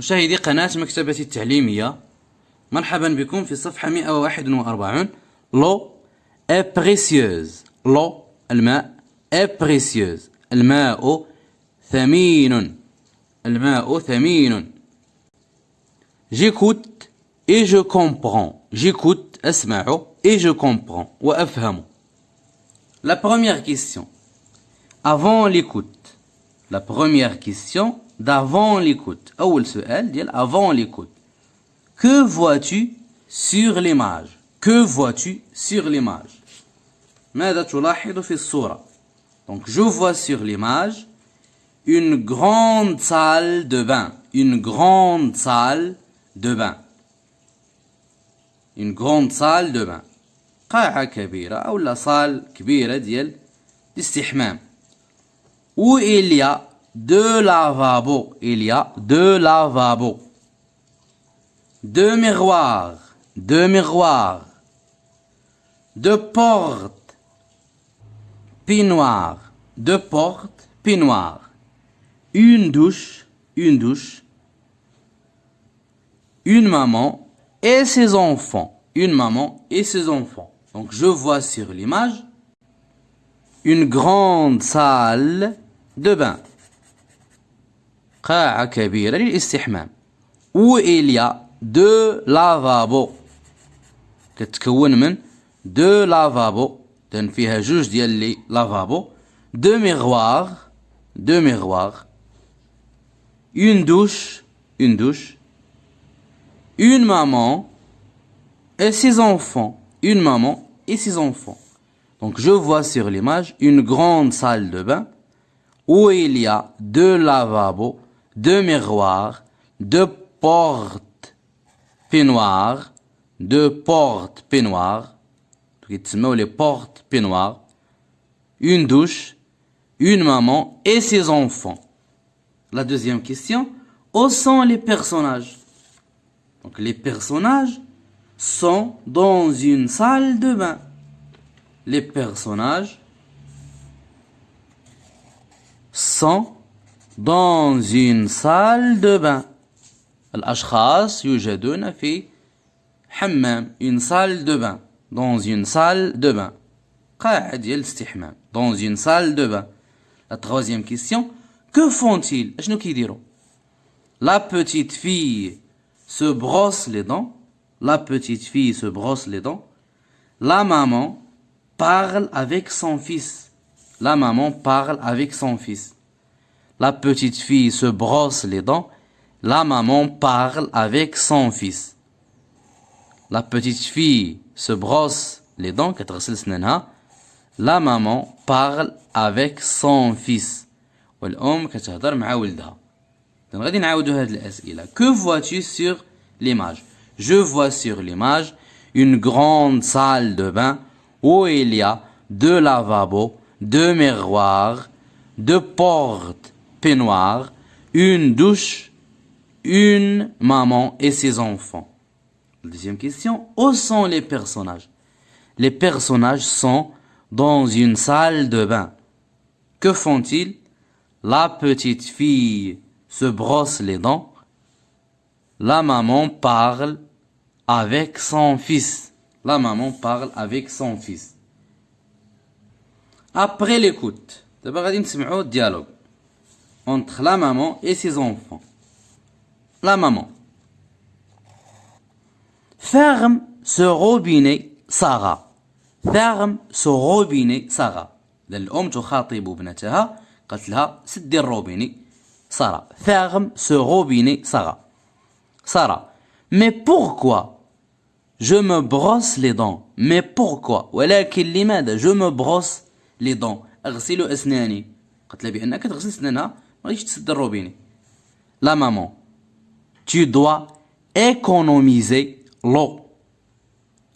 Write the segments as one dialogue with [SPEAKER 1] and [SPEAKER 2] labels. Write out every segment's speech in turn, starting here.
[SPEAKER 1] مشاهدي قناة مكتبتي التعليمية، مرحبا بكم في صفحة 141. لو est précieuse. لو الماء est précieuse. الماء ثمين. الماء ثمين. J'écoute et je comprends. J'écoute أسمع et je comprends وأفهم. La première question. Avant l'écoute. La première question d'avant l'écoute. أول سؤال ديال avant l'écoute. Que vois-tu sur l'image? Que vois-tu sur l'image? ماذا تلاحظ في الصورة؟ Donc je vois sur l'image une grande salle de bain. Une grande salle de bain. Une grande salle de bain. قاعة كبيرة أو لا صال كبيرة ديال الاستحمام. Où il y a deux lavabos. Il y a deux lavabos. Deux miroirs. Deux miroirs. Deux portes. Peignoirs. Deux portes. Peignoirs. Une douche. Une douche. Une maman et ses enfants. Une maman et ses enfants. Donc je vois sur l'image une grande salle de bain. قاعة كبيرة للاستحمام. Où il y a deux lavabos. كتكون من deux lavabos. لأن فيها جوج ديال لي lavabos. Deux miroirs. Deux miroirs. Une douche. Une douche. Une maman et ses enfants. Une maman et ses enfants. Donc je vois sur l'image une grande salle de bain où il y a deux lavabos, deux miroirs, deux portes peignoirs, deux portes peignoirs, les portes peignoirs, une douche, une maman et ses enfants. La deuxième question, où sont les personnages? Donc les personnages sont dans une salle de bain. Les personnages sont dans une salle de bain. الأشخاص يوجدون في حمام. Une salle de bain. Dans une salle de bain. قاعة ديال الاستحمام. Dans une salle de bain. La troisième question. Que font-ils? أشنو كيديروا؟ La petite fille se brosse les dents. La petite fille se brosse les dents. La maman parle avec son fils. La maman parle avec son fils. La petite fille se brosse les dents. La maman parle avec son fils. La petite fille se brosse les dents. كتغسل سنانها. La maman parle avec son fils. والأم كتهضر مع ولدها. غادي نعاودو هاد الأسئلة. Que vois-tu sur l'image? Je vois sur l'image une grande salle de bain où il y a deux lavabos, deux miroirs, deux portes peignoirs, une douche, une maman et ses enfants. Deuxième question, où sont les personnages? Les personnages sont dans une salle de bain. Que font-ils? La petite fille se brosse les dents. La maman parle avec son fils. La maman parle avec son fils. Après l'écoute, d'abord غادي نسمعوا dialogue entre la maman et ses enfants. La maman. Ferme ce robinet, Sarah. Ferme ce robinet, Sarah. الأم تخاطب بنتها قالت لها سدي الروبيني. Sarah. Ferme ce robinet, Sarah. Sarah. Mais pourquoi? Je me brosse les dents. Mais pourquoi? ولكن لماذا؟ Je me brosse les dents. أغسل أسناني. قالت لها بأنها كتغسل سنانها ما غاديش تسد الروبيني. La maman. Tu dois économiser l'eau.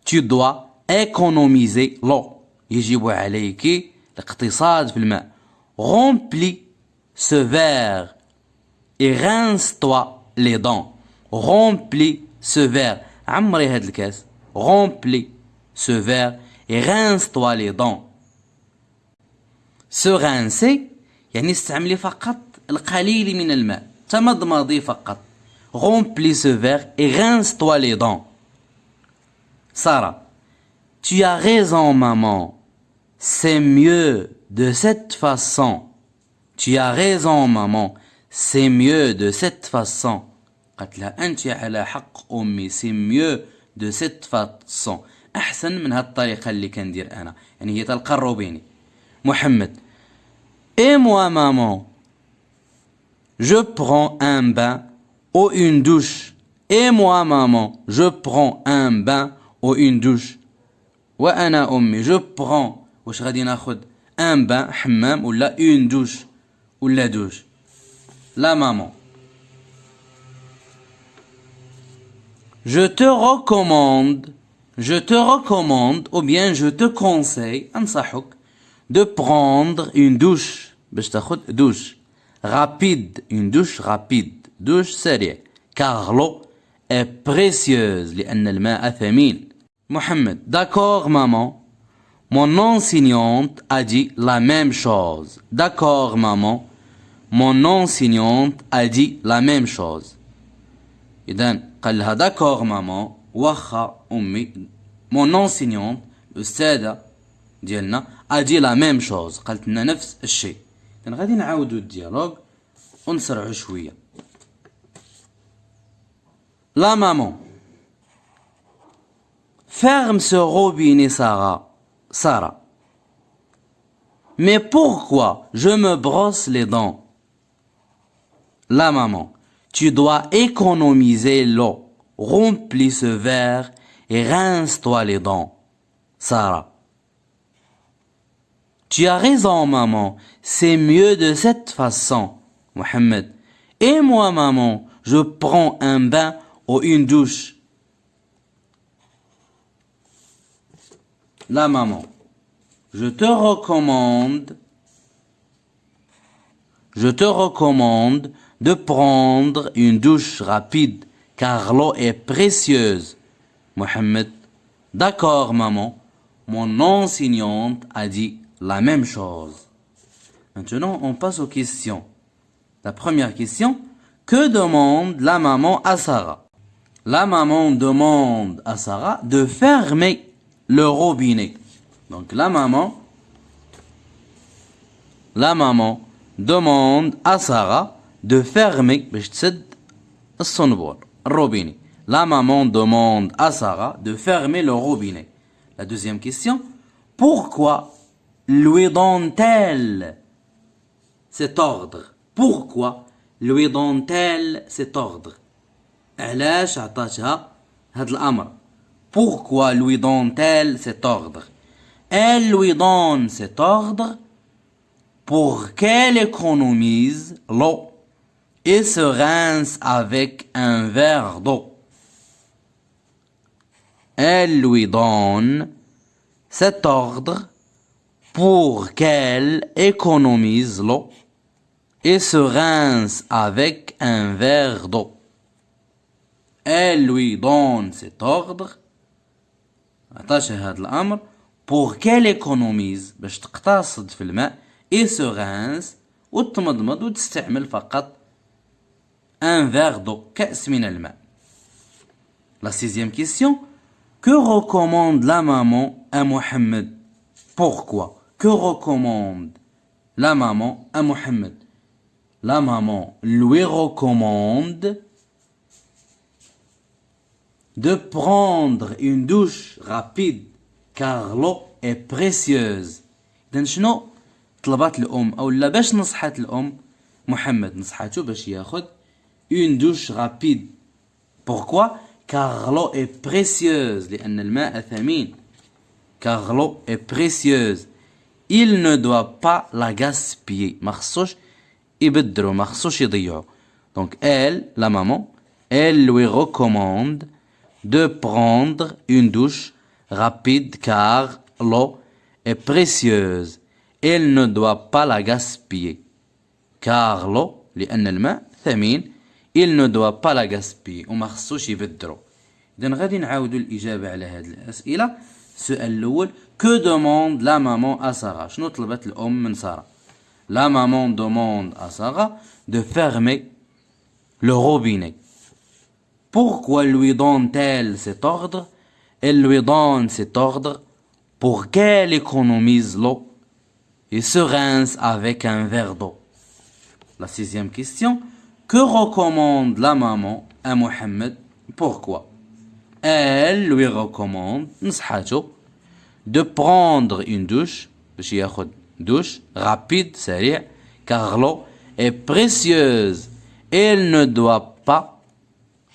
[SPEAKER 1] Tu dois économiser l'eau. يجب عليك الاقتصاد في الماء. Remplis ce verre et rince-toi les dents. Remplis ce verre. عمري هاد الكاس. Remplis ce verre et rince-toi les dents. Se rincer يعني استعملي فقط القليل من الماء. تمضمضي فقط. remplis ce verre et rince-toi les dents. Sarah, tu as raison maman, c'est mieux de cette façon. Tu as raison maman, c'est mieux de cette façon. قالت لها أنت على حق أمي c'est mieux de cette façon. أحسن من هاد الطريقة اللي كندير أنا. يعني هي تلقى الروبيني. محمد et moi maman, je prends un bain ou une douche. Et moi maman, je prends un bain ou une douche. وأنا أمي je prends واش غادي ناخد un bain حمام ولا une douche ولا douche. La maman. Je te recommande ou bien je te conseille أنصحك de prendre une douche باش تاخد douche rapide, une douche rapide, douche سريع car l'eau est précieuse لأن الماء ثمين. Mohamed, d'accord maman, mon enseignante a dit la même chose. D'accord maman, mon enseignante a dit la même chose. إذن قال لها d'accord maman واخا أمي mon enseignante الأستاذة ديالنا a dit la même chose قالت لنا نفس الشيء. إذن غادي نعاودو الديالوج ونسرعو شوية. La maman. Ferme ce robinet, Sarah. Mais pourquoi je me brosse les dents? La maman. Tu dois économiser l'eau. Remplis ce verre et rince-toi les dents. Sarah. Tu as raison, maman. C'est mieux de cette façon. Mohamed. Et moi, maman, je prends un bain ou une douche. La maman. Je te recommande de prendre une douche rapide car l'eau est précieuse. Mohamed. D'accord, maman. Mon enseignante a dit la même chose. Maintenant, on passe aux questions. La première question. Que demande la maman à Sarah? La maman demande à Sarah de fermer le robinet. Donc la maman demande à Sarah de fermer le robinet. La maman demande à Sarah de fermer le robinet. La deuxième question. Pourquoi lui donne-t-elle cet ordre? Pourquoi lui donne-t-elle cet ordre? علاش عطاتها هاد الأمر? Pourquoi lui donne-t-elle cet ordre? Elle lui donne cet ordre pour qu'elle économise l'eau et se rince avec un verre d'eau. Elle lui donne cet ordre pour qu'elle économise l'eau et se rince avec un verre d'eau. Elle lui donne cet ordre عطاشها هذا الأمر pour qu'elle économise باش تقتصد في الماء et se rince وتمضمض وتستعمل فقط un verre d'eau كأس من الماء. La sixième question. Que recommande la maman à Mohamed? Pourquoi? Que recommande la maman à Mohamed? La maman lui recommande de prendre une douche rapide car l'eau est précieuse. إذن شنو طلبات الأم أو لا باش نصحت الأم محمد؟ نصحته باش ياخد une douche rapide. Pourquoi? Car l'eau est précieuse. لأن الماء ثمين. Car l'eau est précieuse. Il ne doit pas la gaspiller. ما خصوش يبدروا ما خصوش يضيعوا. Donc elle, la maman, elle lui recommande de prendre une douche rapide car l'eau est précieuse. Elle ne doit pas la gaspiller. Car l'eau, لأن الماء ثمين, il ne doit pas la gaspiller. وما خصوش يبدروا. إذن غادي نعاودوا الإجابة على هذه الأسئلة. السؤال الأول. Que demande la maman à Sarah? شنو طلبت الأم من سارة؟ La maman demande à Sarah de fermer le robinet. Pourquoi lui donne-t-elle cet ordre? Elle lui donne cet ordre pour qu'elle économise l'eau et se rince avec un verre d'eau. La sixième question. Que recommande la maman à Mohammed? Pourquoi? Elle lui recommande de prendre une douche, douche rapide, سريع, car l'eau est précieuse. Elle ne doit pas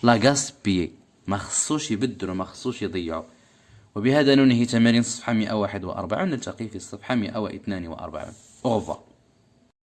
[SPEAKER 1] la gaspiller. ما خصوش يبدلوا ما خصوش يضيعوا. وبهذا ننهي تمارين الصفحة 141 ونلتقي في الصفحة 142. Au revoir.